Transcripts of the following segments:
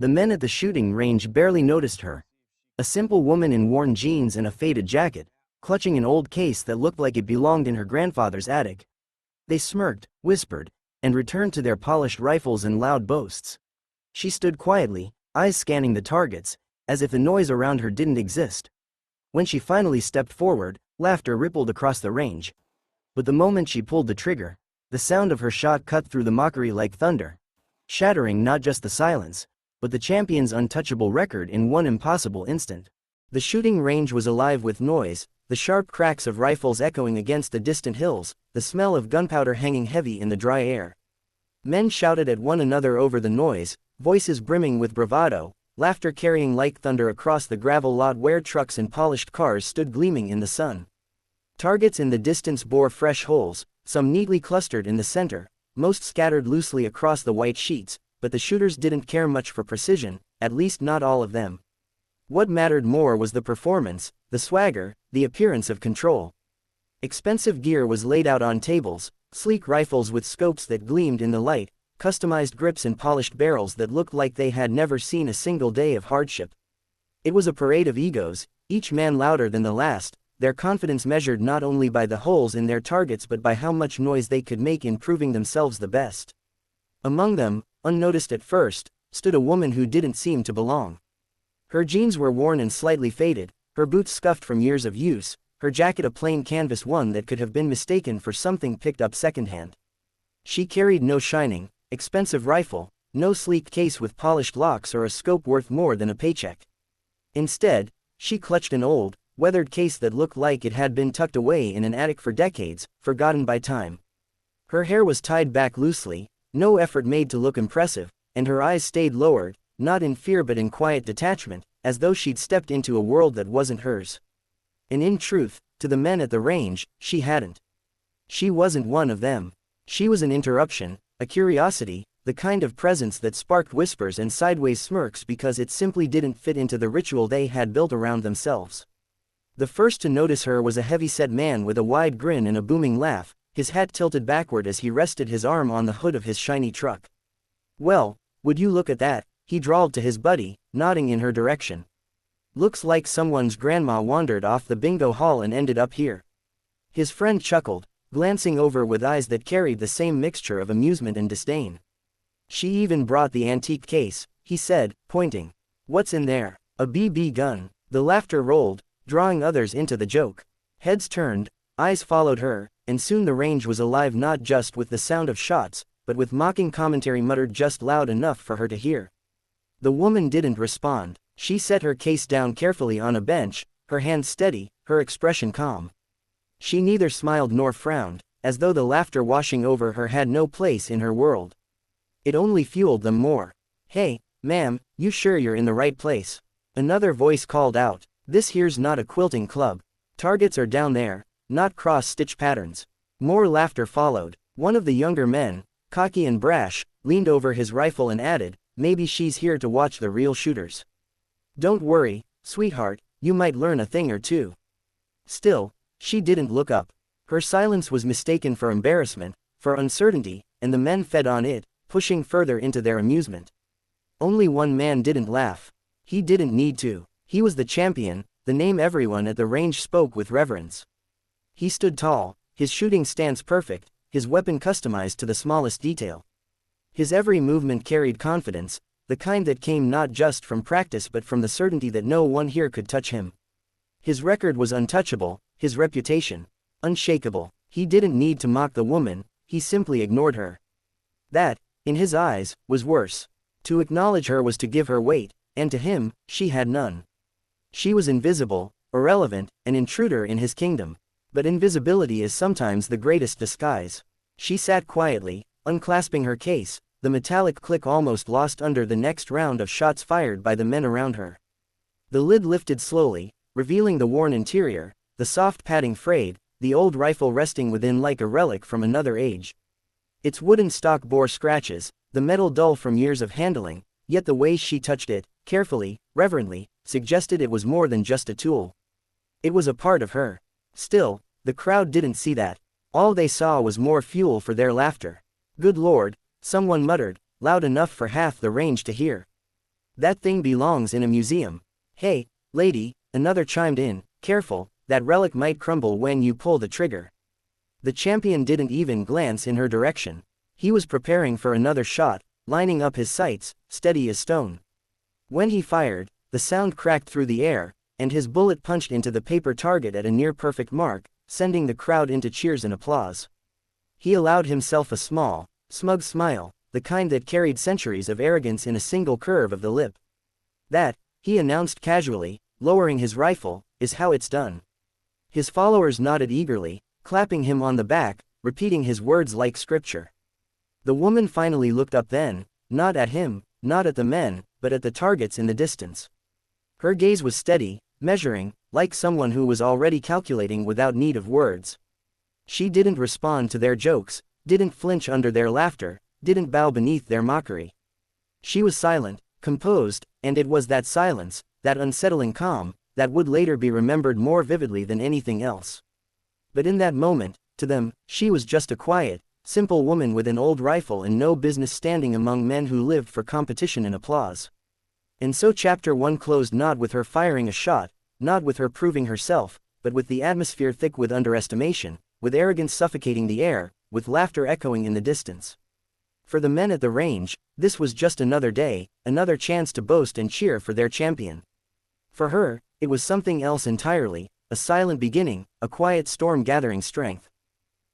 The men at the shooting range barely noticed her. A simple woman in worn jeans and a faded jacket, clutching an old case that looked like it belonged in her grandfather's attic. They smirked, whispered, and returned to their polished rifles and loud boasts. She stood quietly, eyes scanning the targets, as if the noise around her didn't exist. When she finally stepped forward, laughter rippled across the range. But the moment she pulled the trigger, the sound of her shot cut through the mockery like thunder, shattering not just the silence, but the champion's untouchable record in one impossible instant. The shooting range was alive with noise, the sharp cracks of rifles echoing against the distant hills, the smell of gunpowder hanging heavy in the dry air. Men shouted at one another over the noise, voices brimming with bravado, laughter carrying like thunder across the gravel lot where trucks and polished cars stood gleaming in the sun. Targets in the distance bore fresh holes, some neatly clustered in the center, most scattered loosely across the white sheets, but the shooters didn't care much for precision, at least not all of them. What mattered more was the performance, the swagger, the appearance of control. Expensive gear was laid out on tables, sleek rifles with scopes that gleamed in the light, customized grips and polished barrels that looked like they had never seen a single day of hardship. It was a parade of egos, each man louder than the last, their confidence measured not only by the holes in their targets but by how much noise they could make in proving themselves the best. Among them, unnoticed at first, stood a woman who didn't seem to belong. Her jeans were worn and slightly faded, her boots scuffed from years of use, her jacket a plain canvas one that could have been mistaken for something picked up secondhand. She carried no shining, expensive rifle, no sleek case with polished locks or a scope worth more than a paycheck. Instead, she clutched an old, weathered case that looked like it had been tucked away in an attic for decades, forgotten by time. Her hair was tied back loosely, no effort made to look impressive, and her eyes stayed lowered, not in fear but in quiet detachment, as though she'd stepped into a world that wasn't hers. And in truth, to the men at the range, she hadn't. She wasn't one of them. She was an interruption, a curiosity, the kind of presence that sparked whispers and sideways smirks because it simply didn't fit into the ritual they had built around themselves. The first to notice her was a heavy-set man with a wide grin and a booming laugh, his hat tilted backward as he rested his arm on the hood of his shiny truck. "Well, would you look at that," he drawled to his buddy, nodding in her direction. "Looks like someone's grandma wandered off the bingo hall and ended up here." His friend chuckled, glancing over with eyes that carried the same mixture of amusement and disdain. "She even brought the antique case," he said, pointing. "What's in there? A BB gun." The laughter rolled, drawing others into the joke. Heads turned, eyes followed her, and soon the range was alive not just with the sound of shots, but with mocking commentary muttered just loud enough for her to hear. The woman didn't respond. She set her case down carefully on a bench, her hands steady, her expression calm. She neither smiled nor frowned, as though the laughter washing over her had no place in her world. It only fueled them more. "Hey, ma'am, you sure you're in the right place?" Another voice called out. "This here's not a quilting club. Targets are down there, not cross-stitch patterns." More laughter followed. One of the younger men, cocky and brash, leaned over his rifle and added, "Maybe she's here to watch the real shooters." "Don't worry, sweetheart, you might learn a thing or two." Still, she didn't look up. Her silence was mistaken for embarrassment, for uncertainty, and the men fed on it, pushing further into their amusement. Only one man didn't laugh. He didn't need to. He was the champion, the name everyone at the range spoke with reverence. He stood tall, his shooting stance perfect, his weapon customized to the smallest detail. His every movement carried confidence, the kind that came not just from practice but from the certainty that no one here could touch him. His record was untouchable, his reputation unshakable. He didn't need to mock the woman, he simply ignored her. That, in his eyes, was worse. To acknowledge her was to give her weight, and to him, she had none. She was invisible, irrelevant, an intruder in his kingdom. But invisibility is sometimes the greatest disguise. She sat quietly, unclasping her case, the metallic click almost lost under the next round of shots fired by the men around her. The lid lifted slowly, revealing the worn interior, the soft padding frayed, the old rifle resting within like a relic from another age. Its wooden stock bore scratches, the metal dull from years of handling, yet the way she touched it, carefully, reverently, suggested it was more than just a tool. It was a part of her. Still, the crowd didn't see that. All they saw was more fuel for their laughter. "Good Lord," someone muttered, loud enough for half the range to hear. That thing belongs in a museum. Hey, lady, another chimed in, careful, that relic might crumble when you pull the trigger. The champion didn't even glance in her direction. He was preparing for another shot, lining up his sights, steady as stone. When he fired, the sound cracked through the air, and his bullet punched into the paper target at a near-perfect mark, sending the crowd into cheers and applause. He allowed himself a small, smug smile, the kind that carried centuries of arrogance in a single curve of the lip. That, he announced casually, lowering his rifle, is how it's done. His followers nodded eagerly, clapping him on the back, repeating his words like scripture. The woman finally looked up then, not at him, not at the men, but at the targets in the distance. Her gaze was steady, measuring, like someone who was already calculating without need of words. She didn't respond to their jokes, didn't flinch under their laughter, didn't bow beneath their mockery. She was silent, composed, and it was that silence, that unsettling calm, that would later be remembered more vividly than anything else. But in that moment, to them, she was just a quiet, simple woman with an old rifle and no business standing among men who lived for competition and applause. And so Chapter 1 closed not with her firing a shot, not with her proving herself, but with the atmosphere thick with underestimation, with arrogance suffocating the air, with laughter echoing in the distance. For the men at the range, this was just another day, another chance to boast and cheer for their champion. For her, it was something else entirely, a silent beginning, a quiet storm gathering strength.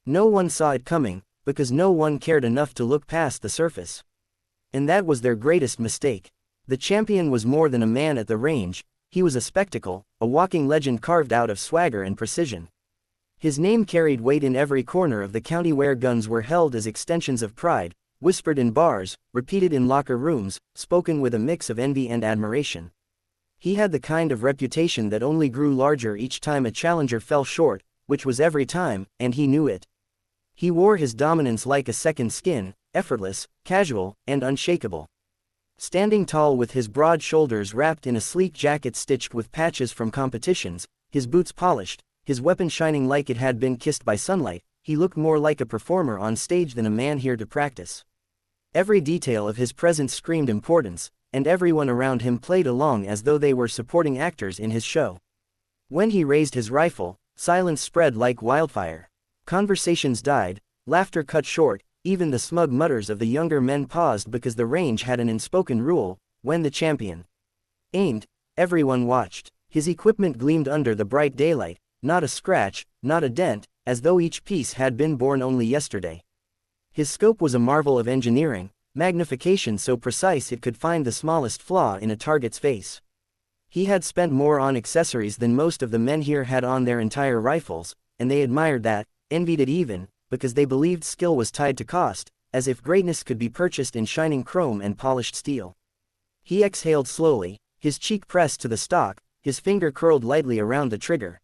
No one saw it coming, because no one cared enough to look past the surface. And that was their greatest mistake. The champion was more than a man at the range, he was a spectacle, a walking legend carved out of swagger and precision. His name carried weight in every corner of the county where guns were held as extensions of pride, whispered in bars, repeated in locker rooms, spoken with a mix of envy and admiration. He had the kind of reputation that only grew larger each time a challenger fell short, which was every time, and he knew it. He wore his dominance like a second skin, effortless, casual, and unshakable. Standing tall with his broad shoulders wrapped in a sleek jacket stitched with patches from competitions, his boots polished, his weapon shining like it had been kissed by sunlight, he looked more like a performer on stage than a man here to practice. Every detail of his presence screamed importance, and everyone around him played along as though they were supporting actors in his show. When he raised his rifle, silence spread like wildfire. Conversations died, laughter cut short, even the smug mutters of the younger men paused because the range had an unspoken rule: when the champion aimed, everyone watched. His equipment gleamed under the bright daylight, not a scratch, not a dent, as though each piece had been born only yesterday. His scope was a marvel of engineering, magnification so precise it could find the smallest flaw in a target's face. He had spent more on accessories than most of the men here had on their entire rifles, and they admired that, envied it even, because they believed skill was tied to cost, as if greatness could be purchased in shining chrome and polished steel. He exhaled slowly, his cheek pressed to the stock, his finger curled lightly around the trigger.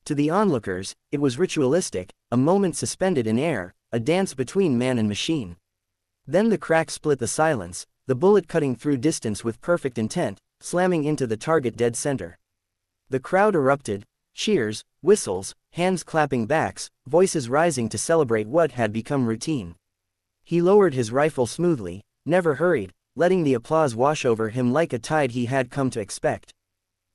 To the onlookers, it was ritualistic, a moment suspended in air, a dance between man and machine. Then the crack split the silence, the bullet cutting through distance with perfect intent, slamming into the target dead center. The crowd erupted, cheers, whistles, hands clapping backs, voices rising to celebrate what had become routine. He lowered his rifle smoothly, never hurried, letting the applause wash over him like a tide he had come to expect.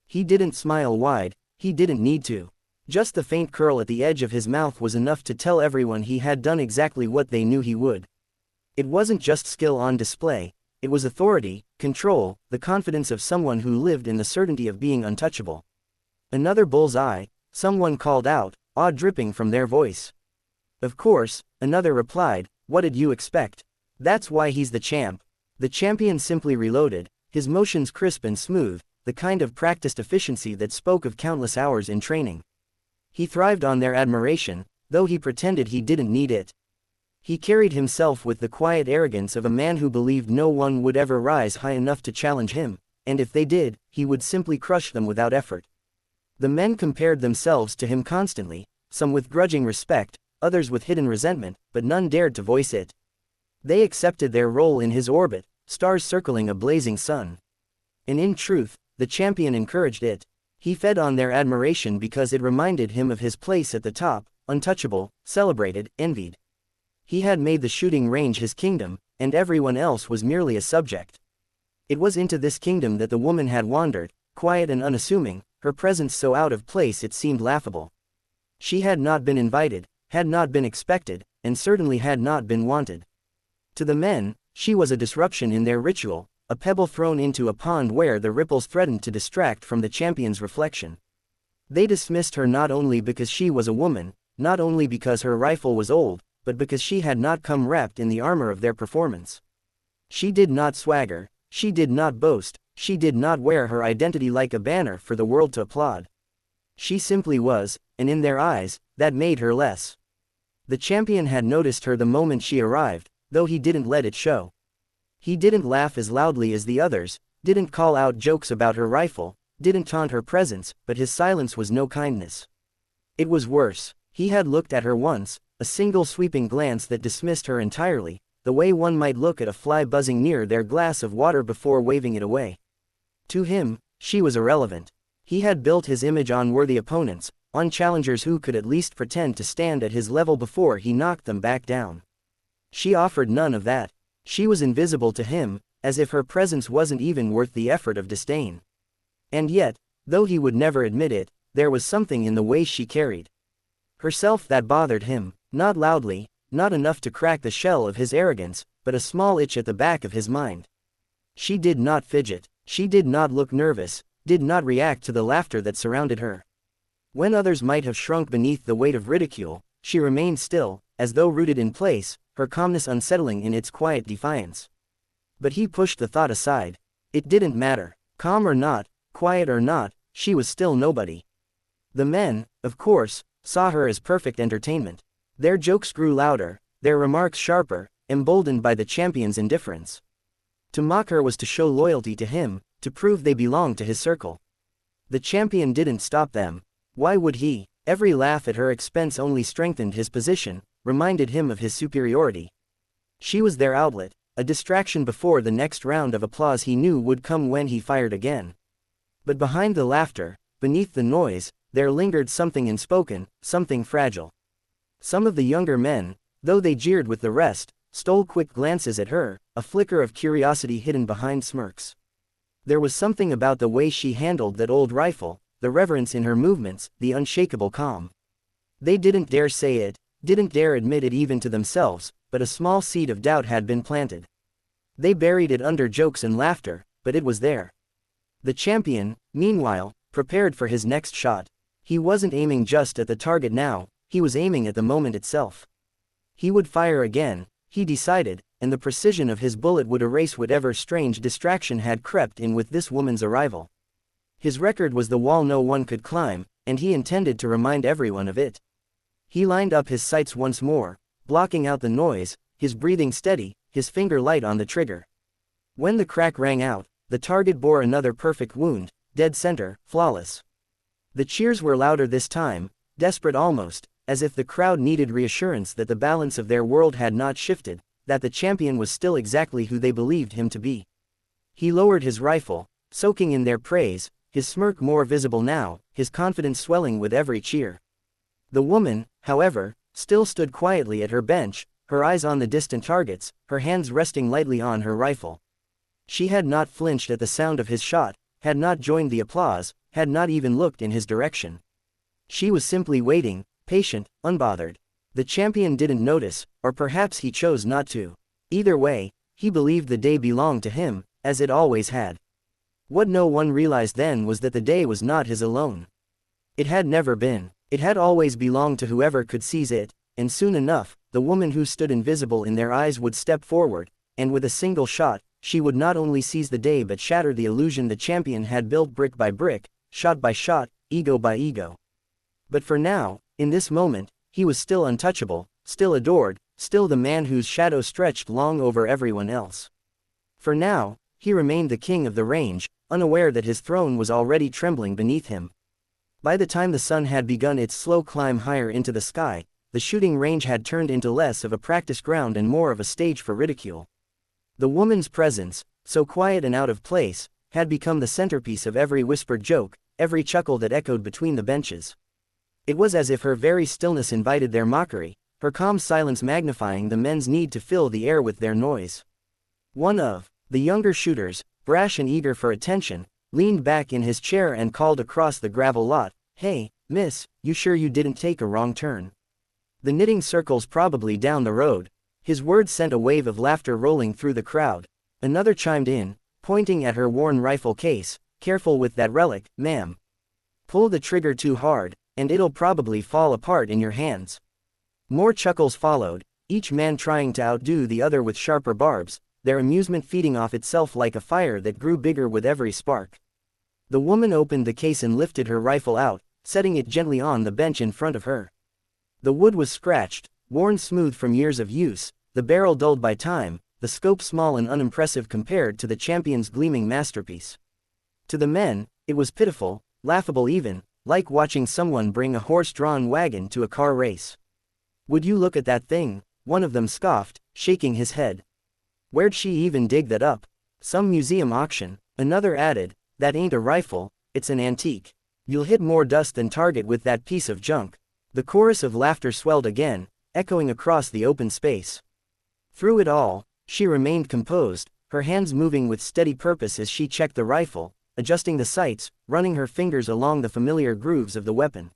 He didn't smile wide, he didn't need to. Just the faint curl at the edge of his mouth was enough to tell everyone he had done exactly what they knew he would. It wasn't just skill on display, it was authority, control, the confidence of someone who lived in the certainty of being untouchable. Another bull's eye, someone called out, awe dripping from their voice. Of course, another replied, what did you expect? That's why he's the champ. The champion simply reloaded, his motions crisp and smooth, the kind of practiced efficiency that spoke of countless hours in training. He thrived on their admiration, though he pretended he didn't need it. He carried himself with the quiet arrogance of a man who believed no one would ever rise high enough to challenge him, and if they did, he would simply crush them without effort. The men compared themselves to him constantly, some with grudging respect, others with hidden resentment, but none dared to voice it. They accepted their role in his orbit, stars circling a blazing sun. And in truth, the champion encouraged it. He fed on their admiration because it reminded him of his place at the top, untouchable, celebrated, envied. He had made the shooting range his kingdom, and everyone else was merely a subject. It was into this kingdom that the woman had wandered, quiet and unassuming, her presence so out of place it seemed laughable. She had not been invited, had not been expected, and certainly had not been wanted. To the men, she was a disruption in their ritual, a pebble thrown into a pond where the ripples threatened to distract from the champion's reflection. They dismissed her not only because she was a woman, not only because her rifle was old, but because she had not come wrapped in the armor of their performance. She did not swagger, she did not boast, she did not wear her identity like a banner for the world to applaud. She simply was, and in their eyes, that made her less. The champion had noticed her the moment she arrived, though he didn't let it show. He didn't laugh as loudly as the others, didn't call out jokes about her rifle, didn't taunt her presence, but his silence was no kindness. It was worse. He had looked at her once, a single sweeping glance that dismissed her entirely, the way one might look at a fly buzzing near their glass of water before waving it away. To him, she was irrelevant. He had built his image on worthy opponents, on challengers who could at least pretend to stand at his level before he knocked them back down. She offered none of that. She was invisible to him, as if her presence wasn't even worth the effort of disdain. And yet, though he would never admit it, there was something in the way she carried herself that bothered him, not loudly, not enough to crack the shell of his arrogance, but a small itch at the back of his mind. She did not fidget, she did not look nervous, did not react to the laughter that surrounded her. When others might have shrunk beneath the weight of ridicule, she remained still, as though rooted in place, her calmness unsettling in its quiet defiance. But he pushed the thought aside. It didn't matter, calm or not, quiet or not, she was still nobody. The men, of course, saw her as perfect entertainment. Their jokes grew louder, their remarks sharper, emboldened by the champion's indifference. To mock her was to show loyalty to him, to prove they belonged to his circle. The champion didn't stop them. Why would he? Every laugh at her expense only strengthened his position, reminded him of his superiority. She was their outlet, a distraction before the next round of applause he knew would come when he fired again. But behind the laughter, beneath the noise, there lingered something unspoken, something fragile. Some of the younger men, though they jeered with the rest, stole quick glances at her, a flicker of curiosity hidden behind smirks. There was something about the way she handled that old rifle, the reverence in her movements, the unshakable calm. They didn't dare say it, didn't dare admit it even to themselves, but a small seed of doubt had been planted. They buried it under jokes and laughter, but it was there. The champion, meanwhile, prepared for his next shot. He wasn't aiming just at the target now, he was aiming at the moment itself. He would fire again, he decided, and the precision of his bullet would erase whatever strange distraction had crept in with this woman's arrival. His record was the wall no one could climb, and he intended to remind everyone of it. He lined up his sights once more, blocking out the noise, his breathing steady, his finger light on the trigger. When the crack rang out, the target bore another perfect wound, dead center, flawless. The cheers were louder this time, desperate almost, as if the crowd needed reassurance that the balance of their world had not shifted, that the champion was still exactly who they believed him to be. He lowered his rifle, soaking in their praise, his smirk more visible now, his confidence swelling with every cheer. The woman, however, still stood quietly at her bench, her eyes on the distant targets, her hands resting lightly on her rifle. She had not flinched at the sound of his shot, had not joined the applause, had not even looked in his direction. She was simply waiting, patient, unbothered. The champion didn't notice, or perhaps he chose not to. Either way, he believed the day belonged to him, as it always had. What no one realized then was that the day was not his alone. It had never been. It had always belonged to whoever could seize it, and soon enough, the woman who stood invisible in their eyes would step forward, and with a single shot, she would not only seize the day but shatter the illusion the champion had built brick by brick, shot by shot, ego by ego. But for now, in this moment, he was still untouchable, still adored, still the man whose shadow stretched long over everyone else. For now, he remained the king of the range, unaware that his throne was already trembling beneath him. By the time the sun had begun its slow climb higher into the sky, the shooting range had turned into less of a practice ground and more of a stage for ridicule. The woman's presence, so quiet and out of place, had become the centerpiece of every whispered joke, every chuckle that echoed between the benches. It was as if her very stillness invited their mockery, her calm silence magnifying the men's need to fill the air with their noise. One of the younger shooters, brash and eager for attention, leaned back in his chair and called across the gravel lot, "Hey, miss, you sure you didn't take a wrong turn? The knitting circle's probably down the road." His words sent a wave of laughter rolling through the crowd. Another chimed in, pointing at her worn rifle case, "Careful with that relic, ma'am. Pull the trigger too hard, and it'll probably fall apart in your hands." More chuckles followed, each man trying to outdo the other with sharper barbs, their amusement feeding off itself like a fire that grew bigger with every spark. The woman opened the case and lifted her rifle out, setting it gently on the bench in front of her. The wood was scratched, worn smooth from years of use, the barrel dulled by time, the scope small and unimpressive compared to the champion's gleaming masterpiece. To the men, it was pitiful, laughable even, like watching someone bring a horse-drawn wagon to a car race. "Would you look at that thing?" one of them scoffed, shaking his head. "Where'd she even dig that up? Some museum auction." Another added, "That ain't a rifle, it's an antique. You'll hit more dust than target with that piece of junk." The chorus of laughter swelled again, echoing across the open space. Through it all, she remained composed, her hands moving with steady purpose as she checked the rifle, adjusting the sights, running her fingers along the familiar grooves of the weapon.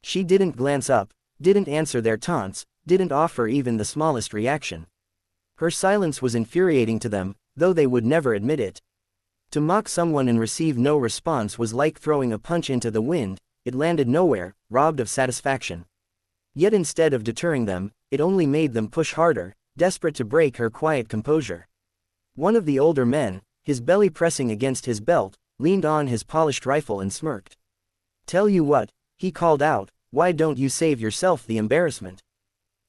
She didn't glance up, didn't answer their taunts, didn't offer even the smallest reaction. Her silence was infuriating to them, though they would never admit it. To mock someone and receive no response was like throwing a punch into the wind, it landed nowhere, robbed of satisfaction. Yet instead of deterring them, it only made them push harder, desperate to break her quiet composure. One of the older men, his belly pressing against his belt, leaned on his polished rifle and smirked. "Tell you what," he called out, "why don't you save yourself the embarrassment?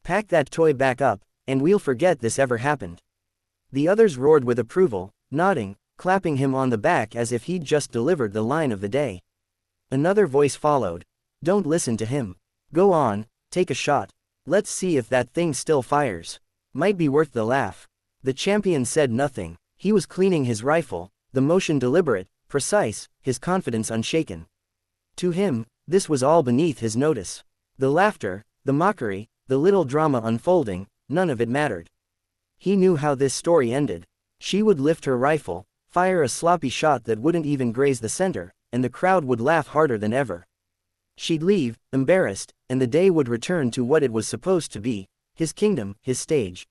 Pack that toy back up, and we'll forget this ever happened." The others roared with approval, nodding, clapping him on the back as if he'd just delivered the line of the day. Another voice followed, "Don't listen to him. Go on, take a shot. Let's see if that thing still fires. Might be worth the laugh." The champion said nothing. He was cleaning his rifle, the motion deliberate, precise, his confidence unshaken. To him, this was all beneath his notice. The laughter, the mockery, the little drama unfolding, none of it mattered. He knew how this story ended. She would lift her rifle, fire a sloppy shot that wouldn't even graze the center, and the crowd would laugh harder than ever. She'd leave, embarrassed, and the day would return to what it was supposed to be, his kingdom, his stage.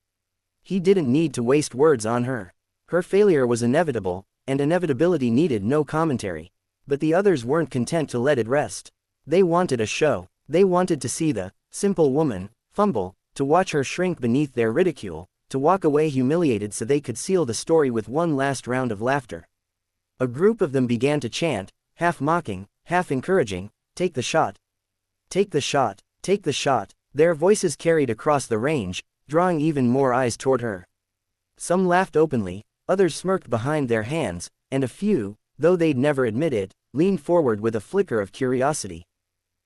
He didn't need to waste words on her. Her failure was inevitable, and inevitability needed no commentary. But the others weren't content to let it rest. They wanted a show. They wanted to see the simple woman fumble, to watch her shrink beneath their ridicule, to walk away humiliated so they could seal the story with one last round of laughter. A group of them began to chant, half mocking, half encouraging, "Take the shot. Take the shot. Take the shot." Their voices carried across the range, drawing even more eyes toward her. Some laughed openly, others smirked behind their hands, and a few, though they'd never admit it, leaned forward with a flicker of curiosity.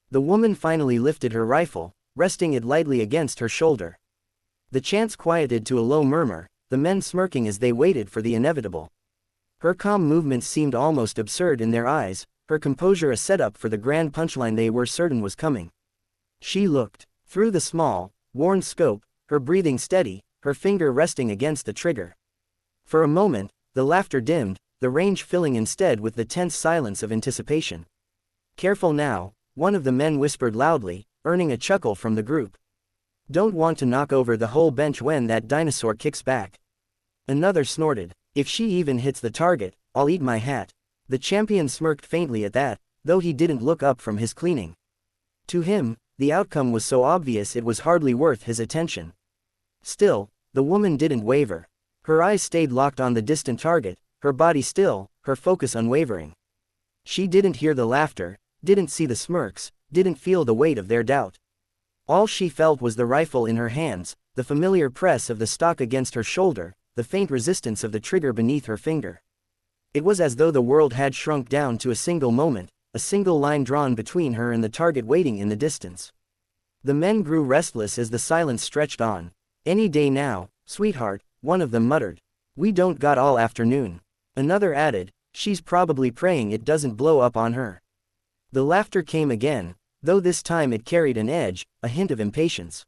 The woman finally lifted her rifle, resting it lightly against her shoulder. The chants quieted to a low murmur, the men smirking as they waited for the inevitable. Her calm movements seemed almost absurd in their eyes, her composure a setup for the grand punchline they were certain was coming. She looked through the small, worn scope, her breathing steady, her finger resting against the trigger. For a moment, the laughter dimmed, the range filling instead with the tense silence of anticipation. "Careful now," one of the men whispered loudly, earning a chuckle from the group. "Don't want to knock over the whole bench when that dinosaur kicks back." Another snorted, "If she even hits the target, I'll eat my hat." The champion smirked faintly at that, though he didn't look up from his cleaning. To him, the outcome was so obvious it was hardly worth his attention. Still, the woman didn't waver. Her eyes stayed locked on the distant target, her body still, her focus unwavering. She didn't hear the laughter, didn't see the smirks, didn't feel the weight of their doubt. All she felt was the rifle in her hands, the familiar press of the stock against her shoulder, the faint resistance of the trigger beneath her finger. It was as though the world had shrunk down to a single moment, a single line drawn between her and the target waiting in the distance. The men grew restless as the silence stretched on. "Any day now, sweetheart," one of them muttered. "We don't got all afternoon." Another added, "She's probably praying it doesn't blow up on her." The laughter came again, though this time it carried an edge, a hint of impatience.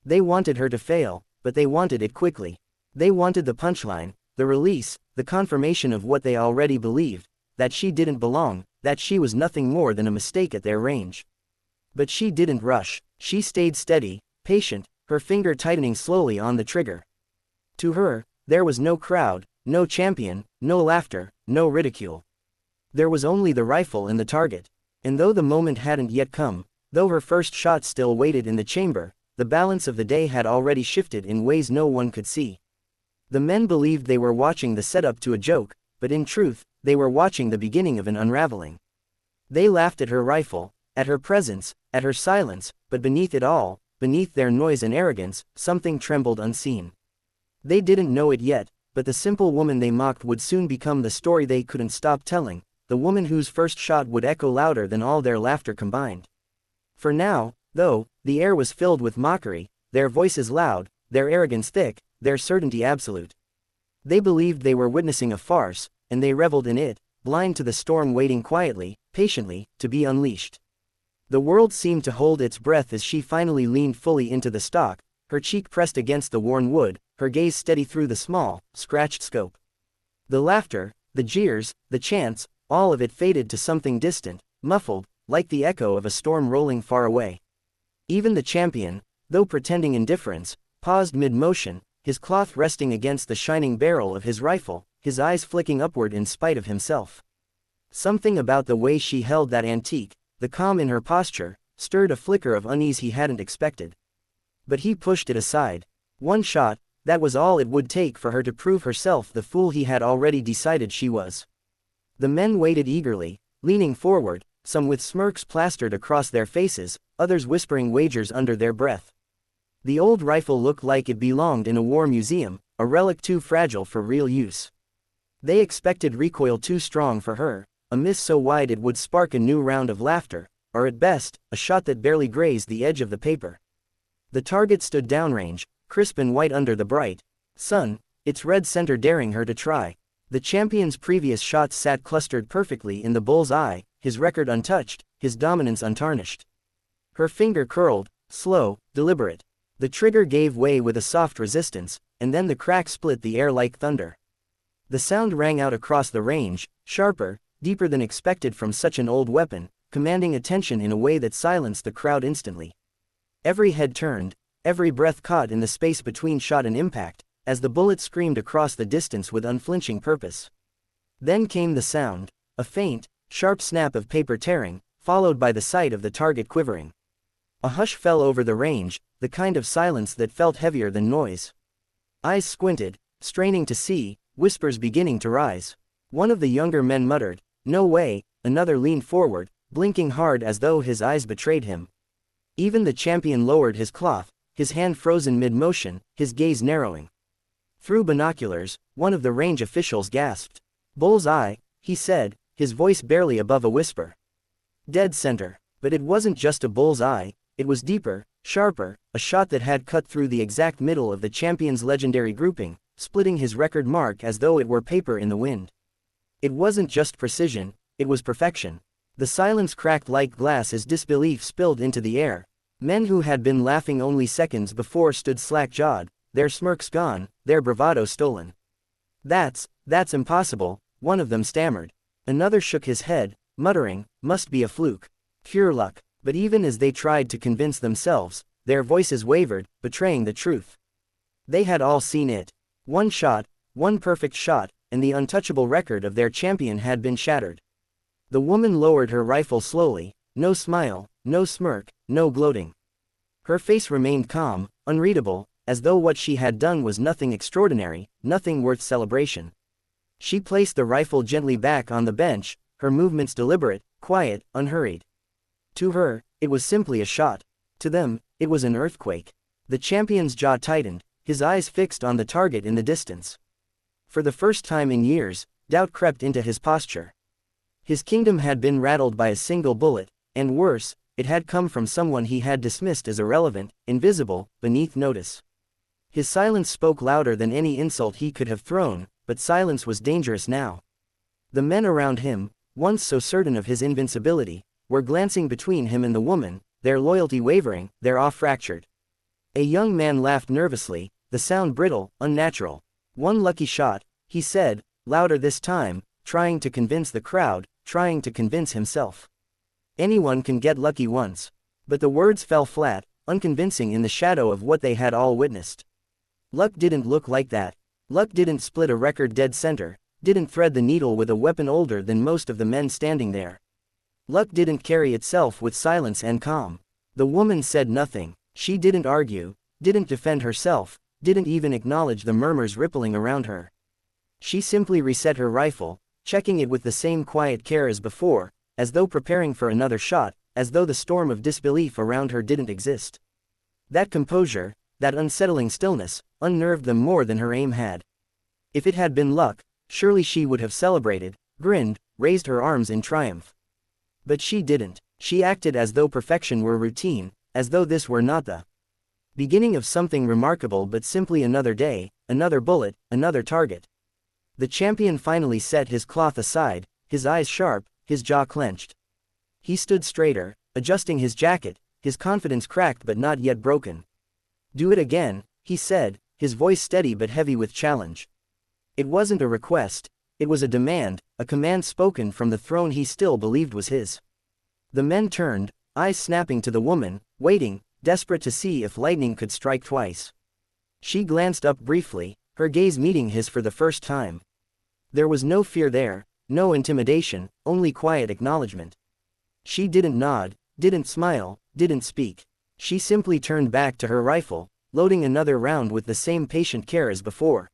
They wanted her to fail, but they wanted it quickly. They wanted the punchline, the release, the confirmation of what they already believed, that she didn't belong, that she was nothing more than a mistake at their range. But she didn't rush, she stayed steady, patient, her finger tightening slowly on the trigger. To her, there was no crowd, no champion, no laughter, no ridicule. There was only the rifle and the target. And though the moment hadn't yet come, though her first shot still waited in the chamber, the balance of the day had already shifted in ways no one could see. The men believed they were watching the setup to a joke, but in truth, they were watching the beginning of an unraveling. They laughed at her rifle, at her presence, at her silence, but beneath it all, beneath their noise and arrogance, something trembled unseen. They didn't know it yet, but the simple woman they mocked would soon become the story they couldn't stop telling, the woman whose first shot would echo louder than all their laughter combined. For now, though, the air was filled with mockery, their voices loud, their arrogance thick, their certainty absolute. They believed they were witnessing a farce, and they reveled in it, blind to the storm waiting quietly, patiently, to be unleashed. The world seemed to hold its breath as she finally leaned fully into the stock, her cheek pressed against the worn wood, her gaze steady through the small, scratched scope. The laughter, the jeers, the chants, all of it faded to something distant, muffled, like the echo of a storm rolling far away. Even the champion, though pretending indifference, paused mid-motion, his cloth resting against the shining barrel of his rifle, his eyes flicking upward in spite of himself. Something about the way she held that antique, the calm in her posture, stirred a flicker of unease he hadn't expected. But he pushed it aside. One shot, that was all it would take for her to prove herself the fool he had already decided she was. The men waited eagerly, leaning forward, some with smirks plastered across their faces, others whispering wagers under their breath. The old rifle looked like it belonged in a war museum, a relic too fragile for real use. They expected recoil too strong for her, a miss so wide it would spark a new round of laughter, or at best, a shot that barely grazed the edge of the paper. The target stood downrange, crisp and white under the bright sun, its red center daring her to try. The champion's previous shots sat clustered perfectly in the bull's eye, his record untouched, his dominance untarnished. Her finger curled, slow, deliberate. The trigger gave way with a soft resistance, and then the crack split the air like thunder. The sound rang out across the range, sharper, deeper than expected from such an old weapon, commanding attention in a way that silenced the crowd instantly. Every head turned, every breath caught in the space between shot and impact, as the bullet screamed across the distance with unflinching purpose. Then came the sound, a faint, sharp snap of paper tearing, followed by the sight of the target quivering. A hush fell over the range, the kind of silence that felt heavier than noise. Eyes squinted, straining to see, whispers beginning to rise. One of the younger men muttered, "No way," another leaned forward, blinking hard as though his eyes betrayed him. Even the champion lowered his cloth, his hand frozen mid-motion, his gaze narrowing. Through binoculars, one of the range officials gasped. "Bull's eye," he said, his voice barely above a whisper. Dead center. But it wasn't just a bull's eye, it was deeper, sharper, a shot that had cut through the exact middle of the champion's legendary grouping, splitting his record mark as though it were paper in the wind. It wasn't just precision, it was perfection. The silence cracked like glass as disbelief spilled into the air. Men who had been laughing only seconds before stood slack-jawed, their smirks gone, their bravado stolen. That's impossible," one of them stammered. Another shook his head, muttering, "Must be a fluke. Pure luck." But even as they tried to convince themselves, their voices wavered, betraying the truth. They had all seen it. One shot, one perfect shot, and the untouchable record of their champion had been shattered. The woman lowered her rifle slowly, no smile, no smirk, no gloating. Her face remained calm, unreadable, as though what she had done was nothing extraordinary, nothing worth celebration. She placed the rifle gently back on the bench, her movements deliberate, quiet, unhurried. To her, it was simply a shot. To them, it was an earthquake. The champion's jaw tightened, his eyes fixed on the target in the distance. For the first time in years, doubt crept into his posture. His kingdom had been rattled by a single bullet, and worse, it had come from someone he had dismissed as irrelevant, invisible, beneath notice. His silence spoke louder than any insult he could have thrown, but silence was dangerous now. The men around him, once so certain of his invincibility, were glancing between him and the woman, their loyalty wavering, their awe fractured. A young man laughed nervously, the sound brittle, unnatural. "One lucky shot," he said, louder this time, trying to convince the crowd, trying to convince himself. Anyone can get lucky once. But the words fell flat, unconvincing in the shadow of what they had all witnessed. Luck didn't look like that. Luck didn't split a record dead center, didn't thread the needle with a weapon older than most of the men standing there. Luck didn't carry itself with silence and calm. The woman said nothing. She didn't argue, didn't defend herself, didn't even acknowledge the murmurs rippling around her. She simply reset her rifle, checking it with the same quiet care as before, as though preparing for another shot, as though the storm of disbelief around her didn't exist. That composure, that unsettling stillness, unnerved them more than her aim had. If it had been luck, surely she would have celebrated, grinned, raised her arms in triumph. But she didn't. She acted as though perfection were routine, as though this were not the beginning of something remarkable but simply another day, another bullet, another target. The champion finally set his cloth aside, his eyes sharp, his jaw clenched. He stood straighter, adjusting his jacket, his confidence cracked but not yet broken. "Do it again," he said, his voice steady but heavy with challenge. It wasn't a request, it was a demand, a command spoken from the throne he still believed was his. The men turned, eyes snapping to the woman, waiting, desperate to see if lightning could strike twice. She glanced up briefly, her gaze meeting his for the first time. There was no fear there, no intimidation, only quiet acknowledgement. She didn't nod, didn't smile, didn't speak. She simply turned back to her rifle, loading another round with the same patient care as before.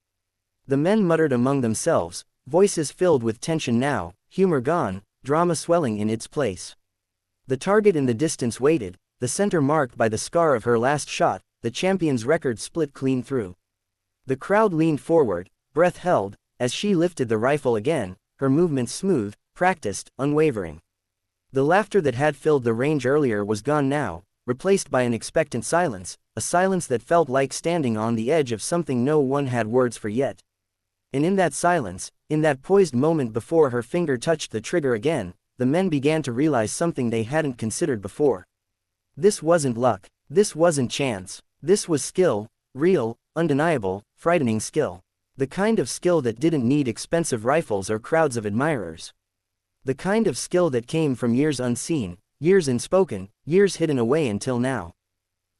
The men muttered among themselves, voices filled with tension now, humor gone, drama swelling in its place. The target in the distance waited, the center marked by the scar of her last shot, the champion's record split clean through. The crowd leaned forward, breath held, as she lifted the rifle again, her movements smooth, practiced, unwavering. The laughter that had filled the range earlier was gone now, replaced by an expectant silence, a silence that felt like standing on the edge of something no one had words for yet. And in that silence, in that poised moment before her finger touched the trigger again, the men began to realize something they hadn't considered before. This wasn't luck, this wasn't chance, this was skill, real, undeniable, frightening skill. The kind of skill that didn't need expensive rifles or crowds of admirers. The kind of skill that came from years unseen, years unspoken, years hidden away until now.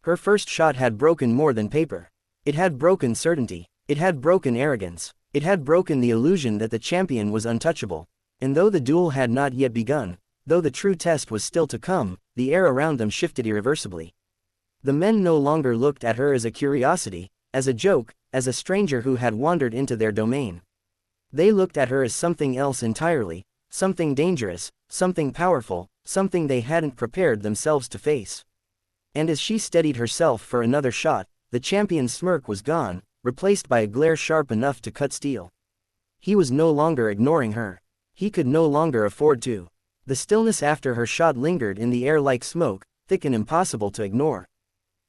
Her first shot had broken more than paper. It had broken certainty, it had broken arrogance, it had broken the illusion that the champion was untouchable. And though the duel had not yet begun, though the true test was still to come, the air around them shifted irreversibly. The men no longer looked at her as a curiosity, as a joke, as a stranger who had wandered into their domain. They looked at her as something else entirely, something dangerous, something powerful, something they hadn't prepared themselves to face. And as she steadied herself for another shot, the champion's smirk was gone, replaced by a glare sharp enough to cut steel. He was no longer ignoring her. He could no longer afford to. The stillness after her shot lingered in the air like smoke, thick and impossible to ignore.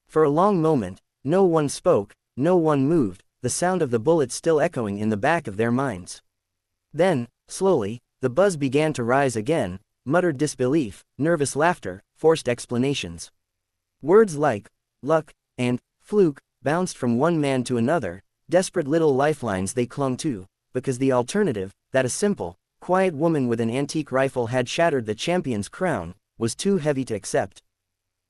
For a long moment, no one spoke, no one moved, the sound of the bullet still echoing in the back of their minds. Then, slowly, the buzz began to rise again, muttered disbelief, nervous laughter, forced explanations. Words like luck and fluke bounced from one man to another, desperate little lifelines they clung to, because the alternative, that a simple, quiet woman with an antique rifle had shattered the champion's crown, was too heavy to accept.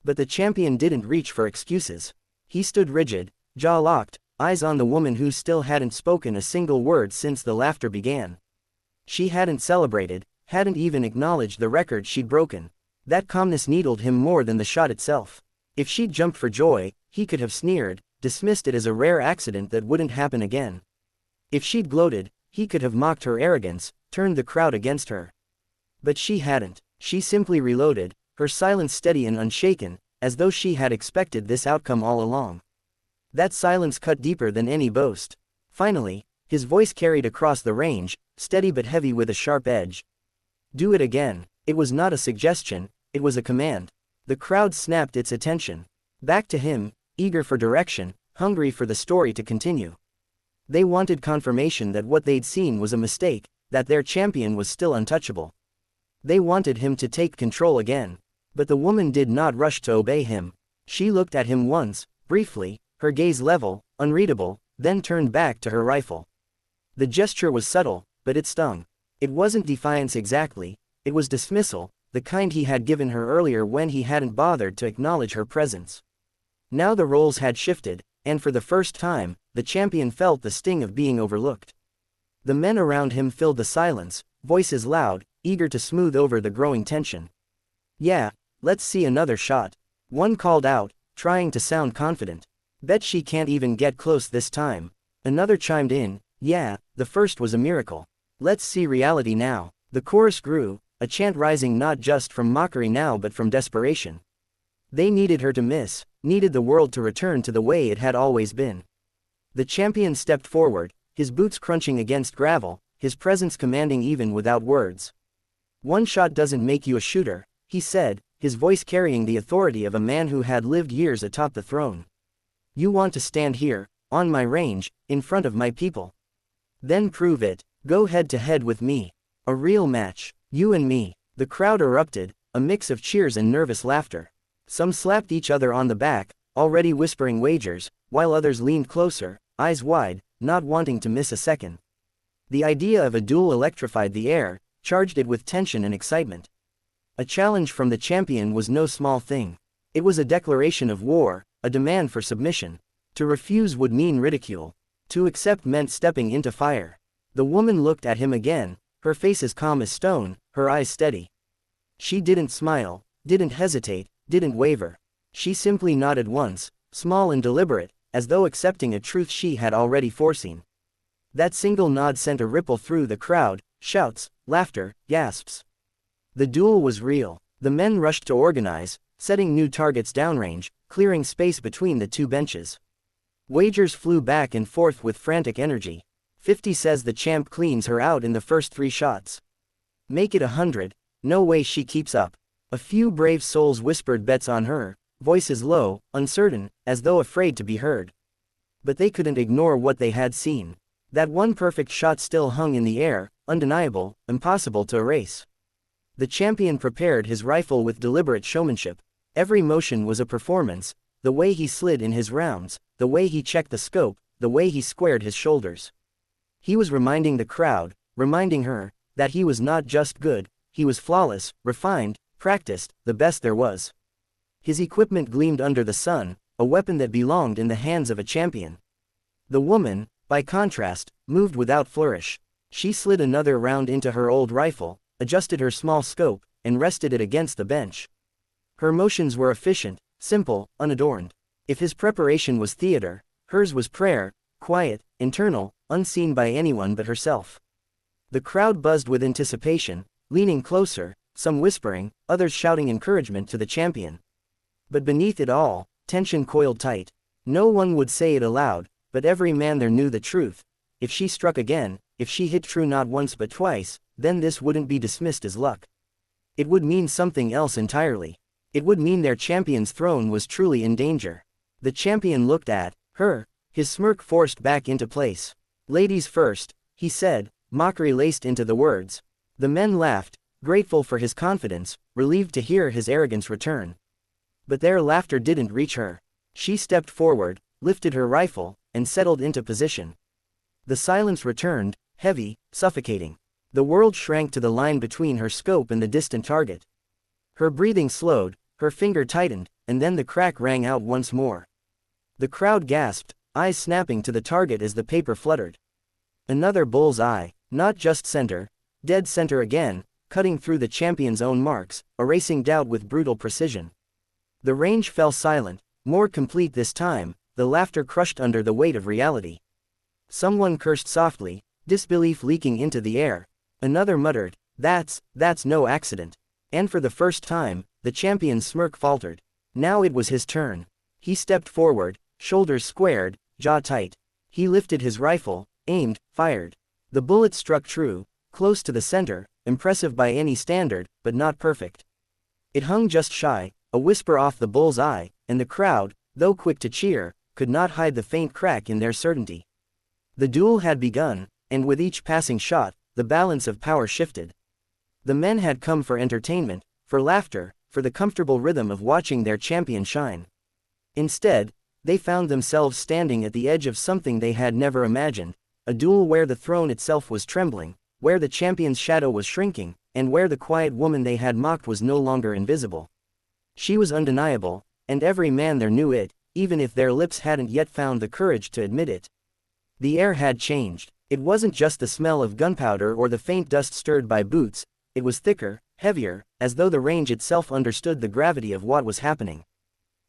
But the champion didn't reach for excuses. He stood rigid, jaw locked, eyes on the woman who still hadn't spoken a single word since the laughter began. She hadn't celebrated, hadn't even acknowledged the record she'd broken. That calmness needled him more than the shot itself. If she'd jumped for joy, he could have sneered, dismissed it as a rare accident that wouldn't happen again. If she'd gloated, he could have mocked her arrogance, turned the crowd against her. But she hadn't. She simply reloaded, her silence steady and unshaken, as though she had expected this outcome all along. That silence cut deeper than any boast. Finally, his voice carried across the range, steady but heavy with a sharp edge. "Do it again." It was not a suggestion, it was a command. The crowd snapped its attention back to him, eager for direction, hungry for the story to continue. They wanted confirmation that what they'd seen was a mistake, that their champion was still untouchable. They wanted him to take control again. But the woman did not rush to obey him. She looked at him once, briefly, her gaze level, unreadable, then turned back to her rifle. The gesture was subtle, but it stung. It wasn't defiance exactly, it was dismissal, the kind he had given her earlier when he hadn't bothered to acknowledge her presence. Now the roles had shifted, and for the first time, the champion felt the sting of being overlooked. The men around him filled the silence, voices loud, eager to smooth over the growing tension. "Yeah, let's see another shot," one called out, trying to sound confident. "Bet she can't even get close this time." Another chimed in, "Yeah, the first was a miracle. Let's see reality now." The chorus grew, a chant rising not just from mockery now but from desperation. They needed her to miss, needed the world to return to the way it had always been. The champion stepped forward, his boots crunching against gravel, his presence commanding even without words. "One shot doesn't make you a shooter," he said, his voice carrying the authority of a man who had lived years atop the throne. "You want to stand here, on my range, in front of my people? Then prove it. Go head to head with me. A real match, you and me." The crowd erupted, a mix of cheers and nervous laughter. Some slapped each other on the back, already whispering wagers, while others leaned closer, eyes wide, not wanting to miss a second. The idea of a duel electrified the air, charged it with tension and excitement. A challenge from the champion was no small thing. It was a declaration of war, a demand for submission. To refuse would mean ridicule. To accept meant stepping into fire. The woman looked at him again, her face as calm as stone, her eyes steady. She didn't smile, didn't hesitate, didn't waver. She simply nodded once, small and deliberate, as though accepting a truth she had already foreseen. That single nod sent a ripple through the crowd, shouts, laughter, gasps. The duel was real. The men rushed to organize, setting new targets downrange, clearing space between the two benches. Wagers flew back and forth with frantic energy. 50 says the champ cleans her out in the first 3 shots. Make it 100, no way she keeps up. A few brave souls whispered bets on her, voices low, uncertain, as though afraid to be heard. But they couldn't ignore what they had seen. That one perfect shot still hung in the air, undeniable, impossible to erase. The champion prepared his rifle with deliberate showmanship. Every motion was a performance, the way he slid in his rounds, the way he checked the scope, the way he squared his shoulders. He was reminding the crowd, reminding her, that he was not just good, he was flawless, refined, practiced, the best there was. His equipment gleamed under the sun, a weapon that belonged in the hands of a champion. The woman, by contrast, moved without flourish. She slid another round into her old rifle, adjusted her small scope, and rested it against the bench. Her motions were efficient, simple, unadorned. If his preparation was theater, hers was prayer, quiet, internal, unseen by anyone but herself. The crowd buzzed with anticipation, leaning closer, some whispering, others shouting encouragement to the champion. But beneath it all, tension coiled tight. No one would say it aloud, but every man there knew the truth. If she struck again, if she hit true not once but twice, then this wouldn't be dismissed as luck. It would mean something else entirely. It would mean their champion's throne was truly in danger. The champion looked at her, his smirk forced back into place. "Ladies first," he said, mockery laced into the words. The men laughed, grateful for his confidence, relieved to hear his arrogance return. But their laughter didn't reach her. She stepped forward, lifted her rifle, and settled into position. The silence returned, heavy, suffocating. The world shrank to the line between her scope and the distant target. Her breathing slowed, her finger tightened, and then the crack rang out once more. The crowd gasped, eyes snapping to the target as the paper fluttered. Another bull's eye, not just center, dead center again, cutting through the champion's own marks, erasing doubt with brutal precision. The range fell silent, more complete this time, the laughter crushed under the weight of reality. Someone cursed softly, disbelief leaking into the air. Another muttered, that's no accident." And for the first time, the champion's smirk faltered. Now it was his turn. He stepped forward, shoulders squared, jaw tight. He lifted his rifle, aimed, fired. The bullet struck true, close to the center, impressive by any standard, but not perfect. It hung just shy, a whisper off the bull's eye, and the crowd, though quick to cheer, could not hide the faint crack in their certainty. The duel had begun, and with each passing shot, the balance of power shifted. The men had come for entertainment, for laughter, for the comfortable rhythm of watching their champion shine. Instead, they found themselves standing at the edge of something they had never imagined, a duel where the throne itself was trembling, where the champion's shadow was shrinking, and where the quiet woman they had mocked was no longer invisible. She was undeniable, and every man there knew it, even if their lips hadn't yet found the courage to admit it. The air had changed. It wasn't just the smell of gunpowder or the faint dust stirred by boots, it was thicker, heavier, as though the range itself understood the gravity of what was happening.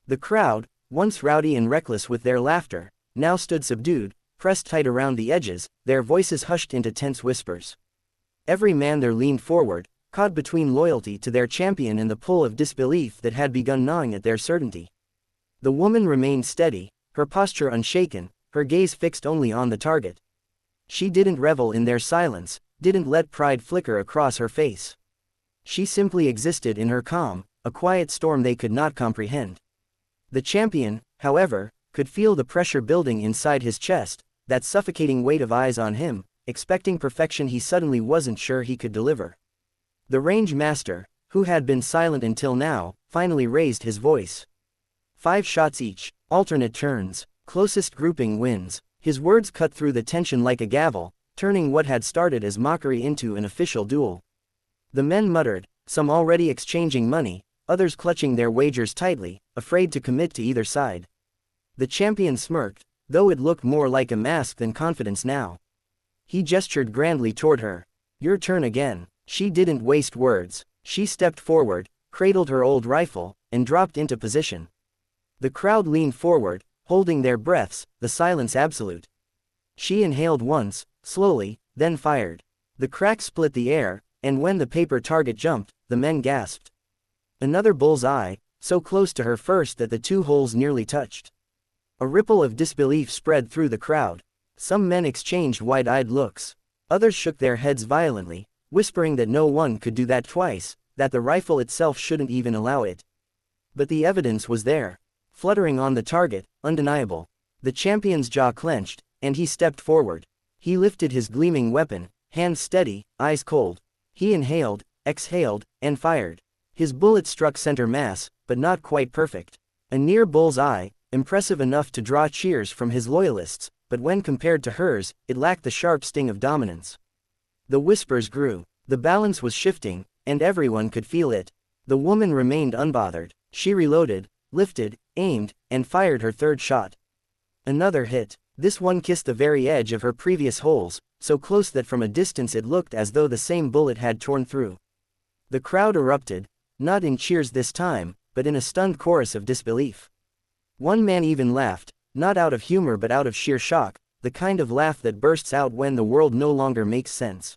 The crowd, once rowdy and reckless with their laughter, now stood subdued, pressed tight around the edges, their voices hushed into tense whispers. Every man there leaned forward, caught between loyalty to their champion and the pull of disbelief that had begun gnawing at their certainty. The woman remained steady, her posture unshaken, her gaze fixed only on the target. She didn't revel in their silence, didn't let pride flicker across her face. She simply existed in her calm, a quiet storm they could not comprehend. The champion, however, could feel the pressure building inside his chest, that suffocating weight of eyes on him, expecting perfection he suddenly wasn't sure he could deliver. The range master, who had been silent until now, finally raised his voice. 5 shots each, alternate turns, closest grouping wins. His words cut through the tension like a gavel, turning what had started as mockery into an official duel. The men muttered, some already exchanging money, others clutching their wagers tightly, afraid to commit to either side. The champion smirked, though it looked more like a mask than confidence now. He gestured grandly toward her. Your turn again. She didn't waste words. She stepped forward, cradled her old rifle, and dropped into position. The crowd leaned forward, holding their breaths, the silence absolute. She inhaled once, slowly, then fired. The crack split the air, and when the paper target jumped, the men gasped. Another bull's eye, so close to her first that the 2 holes nearly touched. A ripple of disbelief spread through the crowd. Some men exchanged wide-eyed looks. Others shook their heads violently, whispering that no one could do that twice, that the rifle itself shouldn't even allow it. But the evidence was there. Fluttering on the target, undeniable. The champion's jaw clenched, and he stepped forward. He lifted his gleaming weapon, hands steady, eyes cold. He inhaled, exhaled, and fired. His bullet struck center mass, but not quite perfect. A near bull's eye, impressive enough to draw cheers from his loyalists, but when compared to hers, it lacked the sharp sting of dominance. The whispers grew. The balance was shifting, and everyone could feel it. The woman remained unbothered. She reloaded, lifted, aimed, and fired her 3rd shot. Another hit. This one kissed the very edge of her previous holes, so close that from a distance it looked as though the same bullet had torn through. The crowd erupted, not in cheers this time, but in a stunned chorus of disbelief. One man even laughed, not out of humor but out of sheer shock, the kind of laugh that bursts out when the world no longer makes sense.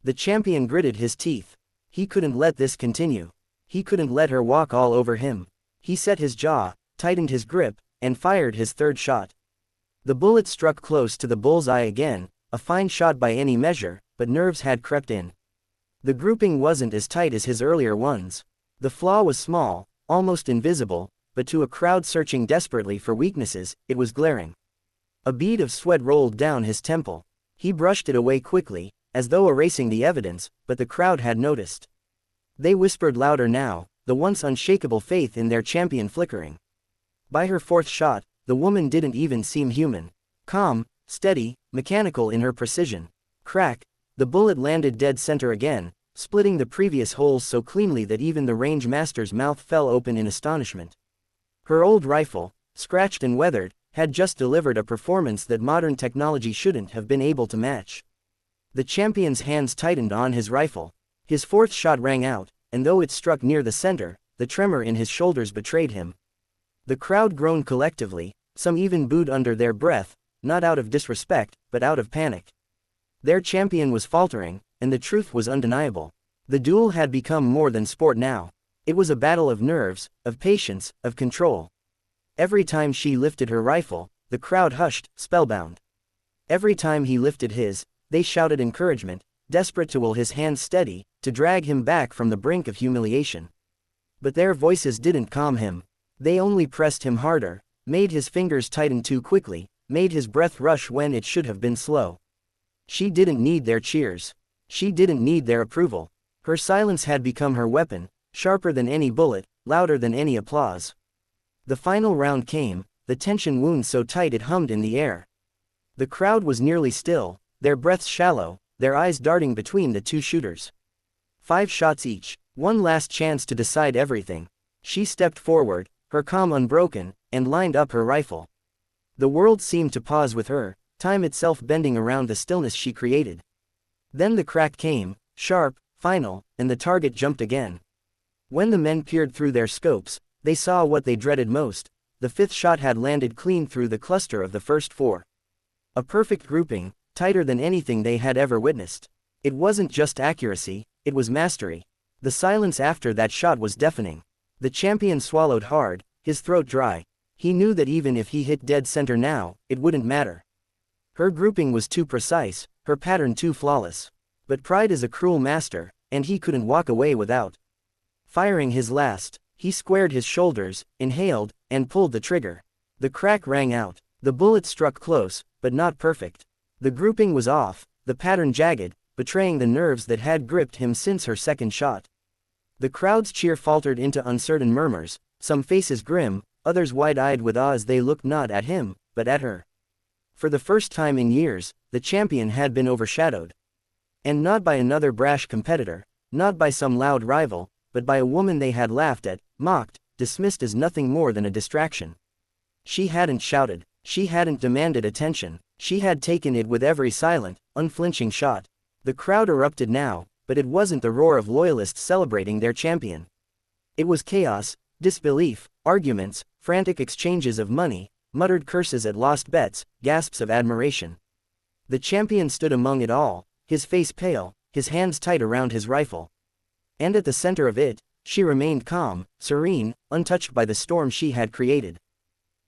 The champion gritted his teeth. He couldn't let this continue. He couldn't let her walk all over him. He set his jaw, tightened his grip, and fired his 3rd shot. The bullet struck close to the bull's eye again, a fine shot by any measure, but nerves had crept in. The grouping wasn't as tight as his earlier ones. The flaw was small, almost invisible, but to a crowd searching desperately for weaknesses, it was glaring. A bead of sweat rolled down his temple. He brushed it away quickly, as though erasing the evidence, but the crowd had noticed. They whispered louder now, the once unshakable faith in their champion flickering. By her 4th shot, the woman didn't even seem human. Calm, steady, mechanical in her precision. Crack, the bullet landed dead center again, splitting the previous holes so cleanly that even the range master's mouth fell open in astonishment. Her old rifle, scratched and weathered, had just delivered a performance that modern technology shouldn't have been able to match. The champion's hands tightened on his rifle. His 4th shot rang out, and though it struck near the center, the tremor in his shoulders betrayed him. The crowd groaned collectively, some even booed under their breath, not out of disrespect, but out of panic. Their champion was faltering, and the truth was undeniable. The duel had become more than sport now. It was a battle of nerves, of patience, of control. Every time she lifted her rifle, the crowd hushed, spellbound. Every time he lifted his, they shouted encouragement, desperate to will his hands steady, to drag him back from the brink of humiliation. But their voices didn't calm him. They only pressed him harder, made his fingers tighten too quickly, made his breath rush when it should have been slow. She didn't need their cheers. She didn't need their approval. Her silence had become her weapon, sharper than any bullet, louder than any applause. The final round came, the tension wound so tight it hummed in the air. The crowd was nearly still, their breaths shallow, their eyes darting between the two shooters. 5 shots each, one last chance to decide everything. She stepped forward, her calm unbroken, and lined up her rifle. The world seemed to pause with her, time itself bending around the stillness she created. Then the crack came, sharp, final, and the target jumped again. When the men peered through their scopes, they saw what they dreaded most. The 5th shot had landed clean through the cluster of the first 4. A perfect grouping, tighter than anything they had ever witnessed. It wasn't just accuracy, it was mastery. The silence after that shot was deafening. The champion swallowed hard, his throat dry. He knew that even if he hit dead center now, it wouldn't matter. Her grouping was too precise, her pattern too flawless. But pride is a cruel master, and he couldn't walk away without firing his last. He squared his shoulders, inhaled, and pulled the trigger. The crack rang out. The bullet struck close, but not perfect. The grouping was off, the pattern jagged, betraying the nerves that had gripped him since her second shot. The crowd's cheer faltered into uncertain murmurs, some faces grim, others wide-eyed with awe as they looked not at him, but at her. For the first time in years, the champion had been overshadowed. And not by another brash competitor, not by some loud rival, but by a woman they had laughed at, mocked, dismissed as nothing more than a distraction. She hadn't shouted, she hadn't demanded attention, she had taken it with every silent, unflinching shot. The crowd erupted now, but it wasn't the roar of loyalists celebrating their champion. It was chaos, disbelief, arguments, frantic exchanges of money, muttered curses at lost bets, gasps of admiration. The champion stood among it all, his face pale, his hands tight around his rifle. And at the center of it, she remained calm, serene, untouched by the storm she had created.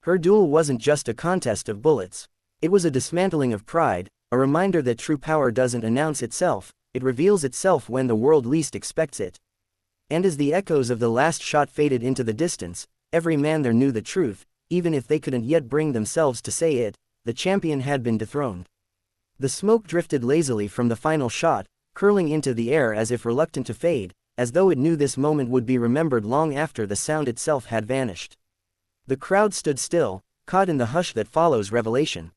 Her duel wasn't just a contest of bullets. It was a dismantling of pride, a reminder that true power doesn't announce itself, it reveals itself when the world least expects it. And as the echoes of the last shot faded into the distance, every man there knew the truth, even if they couldn't yet bring themselves to say it, the champion had been dethroned. The smoke drifted lazily from the final shot, curling into the air as if reluctant to fade, as though it knew this moment would be remembered long after the sound itself had vanished. The crowd stood still, caught in the hush that follows revelation.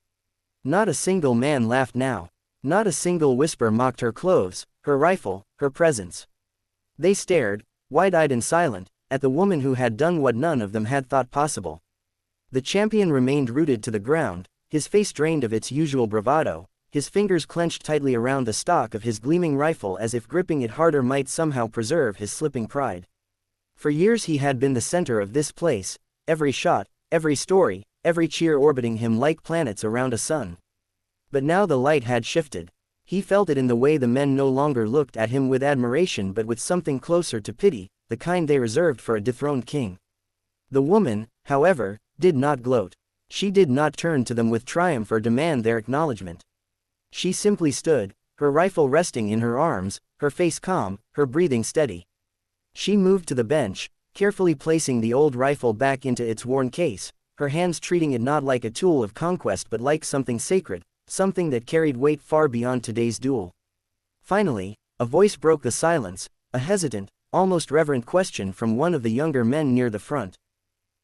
Not a single man laughed now. Not a single whisper mocked her clothes, her rifle, her presence. They stared, wide-eyed and silent, at the woman who had done what none of them had thought possible. The champion remained rooted to the ground, his face drained of its usual bravado, his fingers clenched tightly around the stock of his gleaming rifle as if gripping it harder might somehow preserve his slipping pride. For years he had been the center of this place, every shot, every story, every cheer orbiting him like planets around a sun. But now the light had shifted. He felt it in the way the men no longer looked at him with admiration but with something closer to pity, the kind they reserved for a dethroned king. The woman, however, did not gloat. She did not turn to them with triumph or demand their acknowledgement. She simply stood, her rifle resting in her arms, her face calm, her breathing steady. She moved to the bench, carefully placing the old rifle back into its worn case, her hands treating it not like a tool of conquest but like something sacred, something that carried weight far beyond today's duel. Finally, a voice broke the silence, a hesitant, almost reverent question from one of the younger men near the front.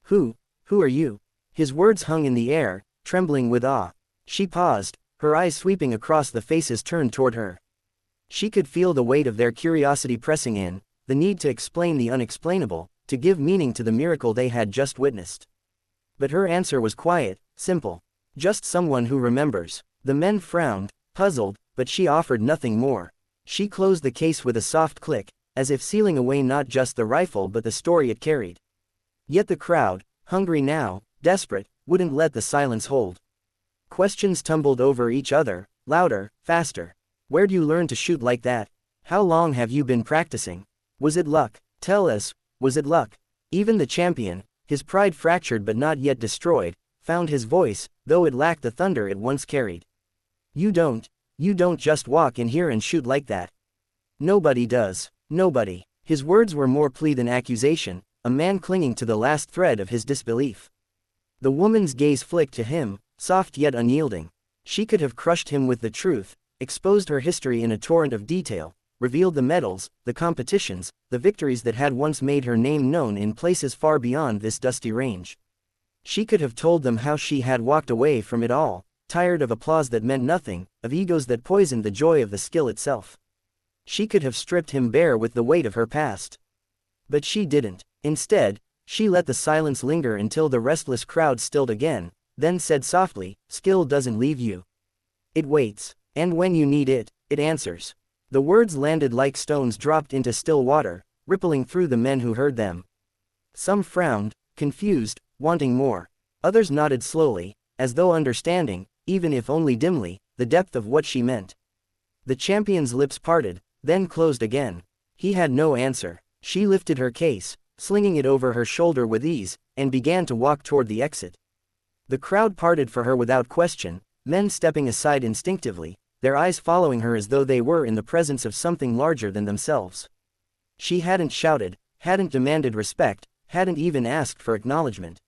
Who are you?" His words hung in the air, trembling with awe. She paused, her eyes sweeping across the faces turned toward her. She could feel the weight of their curiosity pressing in, the need to explain the unexplainable, to give meaning to the miracle they had just witnessed. But her answer was quiet, simple. Just someone who remembers. The men frowned, puzzled, but she offered nothing more. She closed the case with a soft click, as if sealing away not just the rifle but the story it carried. Yet the crowd, hungry now, desperate, wouldn't let the silence hold. Questions tumbled over each other, louder, faster. Where'd you learn to shoot like that? How long have you been practicing? Was it luck? Tell us, was it luck? Even the champion, his pride fractured but not yet destroyed, found his voice, though it lacked the thunder it once carried. You don't just walk in here and shoot like that. Nobody does. Nobody. His words were more plea than accusation, a man clinging to the last thread of his disbelief. The woman's gaze flicked to him, soft yet unyielding. She could have crushed him with the truth, exposed her history in a torrent of detail, revealed the medals, the competitions, the victories that had once made her name known in places far beyond this dusty range. She could have told them how she had walked away from it all, tired of applause that meant nothing, of egos that poisoned the joy of the skill itself. She could have stripped him bare with the weight of her past. But she didn't. Instead, she let the silence linger until the restless crowd stilled again, then said softly, "Skill doesn't leave you. It waits. And when you need it, it answers." The words landed like stones dropped into still water, rippling through the men who heard them. Some frowned, confused, wanting more. Others nodded slowly, as though understanding, even if only dimly, the depth of what she meant. The champion's lips parted, then closed again. He had no answer. She lifted her case, slinging it over her shoulder with ease, and began to walk toward the exit. The crowd parted for her without question, men stepping aside instinctively, their eyes following her as though they were in the presence of something larger than themselves. She hadn't shouted, hadn't demanded respect, hadn't even asked for acknowledgement.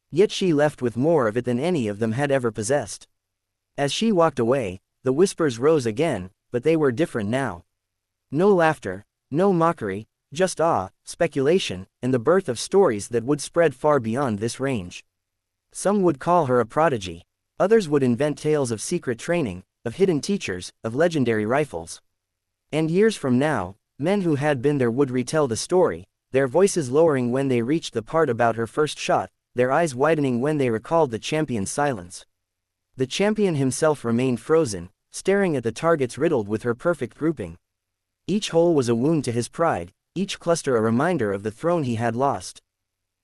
Yet she left with more of it than any of them had ever possessed. As she walked away, the whispers rose again, but they were different now. No laughter, no mockery, just awe, speculation, and the birth of stories that would spread far beyond this range. Some would call her a prodigy. Others would invent tales of secret training, of hidden teachers, of legendary rifles. And years from now, men who had been there would retell the story, their voices lowering when they reached the part about her first shot, their eyes widening when they recalled the champion's silence. The champion himself remained frozen, staring at the targets riddled with her perfect grouping. Each hole was a wound to his pride, each cluster a reminder of the throne he had lost.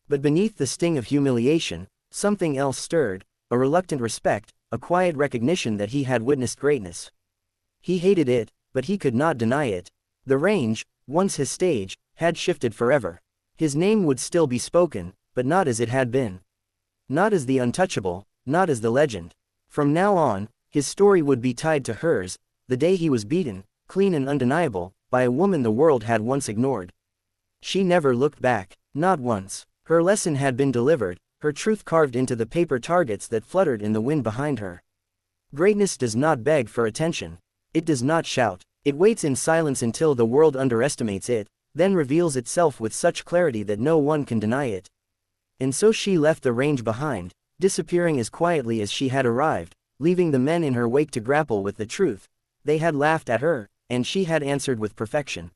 But beneath the sting of humiliation, something else stirred, a reluctant respect, a quiet recognition that he had witnessed greatness. He hated it, but he could not deny it. The range, once his stage, had shifted forever. His name would still be spoken, but not as it had been. Not as the untouchable, not as the legend. From now on, his story would be tied to hers, the day he was beaten, clean and undeniable, by a woman the world had once ignored. She never looked back, not once. Her lesson had been delivered, her truth carved into the paper targets that fluttered in the wind behind her. Greatness does not beg for attention. It does not shout. It waits in silence until the world underestimates it, then reveals itself with such clarity that no one can deny it. And so she left the range behind, disappearing as quietly as she had arrived, leaving the men in her wake to grapple with the truth. They had laughed at her, and she had answered with perfection.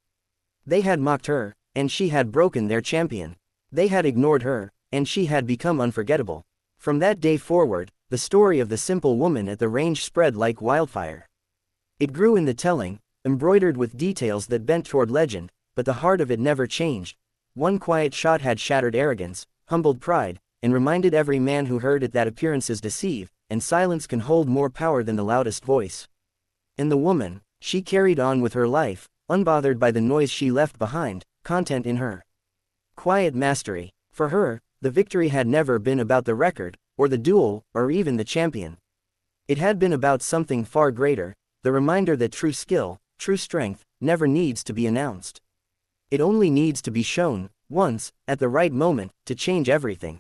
They had mocked her, and she had broken their champion. They had ignored her, and she had become unforgettable. From that day forward, the story of the simple woman at the range spread like wildfire. It grew in the telling, embroidered with details that bent toward legend, but the heart of it never changed. One quiet shot had shattered arrogance, humbled pride, and reminded every man who heard it that appearances deceive, and silence can hold more power than the loudest voice. And the woman, she carried on with her life, unbothered by the noise she left behind, content in her quiet mastery. For her, the victory had never been about the record, or the duel, or even the champion. It had been about something far greater, the reminder that true skill, true strength, never needs to be announced. It only needs to be shown, once, at the right moment, to change everything.